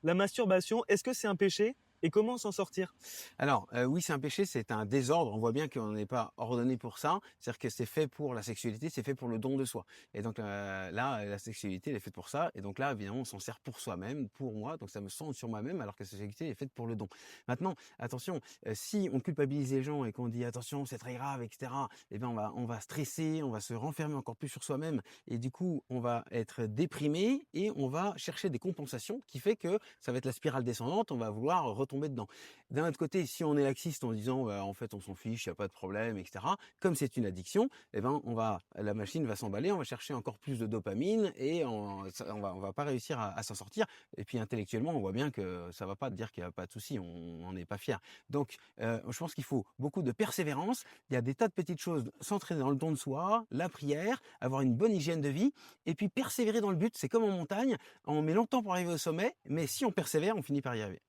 La masturbation, est-ce que c'est un péché et comment s'en sortir? Alors, oui, c'est un péché, c'est un désordre. On voit bien qu'on n'est pas ordonné pour ça. C'est-à-dire que c'est fait pour la sexualité, c'est fait pour le don de soi. Et donc, là, la sexualité, elle est faite pour ça. Et donc là, évidemment, on s'en sert pour soi-même, pour moi. Donc ça me centre sur moi-même, alors que la sexualité elle est faite pour le don. Maintenant, attention, si on culpabilise les gens et qu'on dit: «Attention, c'est très grave» et cetera, eh bien, on va stresser, on va se renfermer encore plus sur soi-même et du coup, on va être déprimé et on va chercher des compensations qui fait que ça va être la spirale descendante, on va vouloir retomber dedans. D'un autre côté, si on est laxiste en disant: «Bah, en fait, on s'en fiche, il y a pas de problème» et cetera, comme c'est une addiction, eh ben, la machine va s'emballer, on va chercher encore plus de dopamine et on va pas réussir à s'en sortir et puis intellectuellement, on voit bien que ça va pas dire qu'il y a pas de souci, on n'en est pas fier. Donc je pense qu'il faut beaucoup de persévérance. Il y a des tas de petites choses, s'entraîner dans le don de soi, la prière, avoir une bonne hygiène de vie et puis persévérer dans le but. C'est comme en montagne, on met longtemps pour arriver au sommet, mais si on persévère, on finit par y arriver.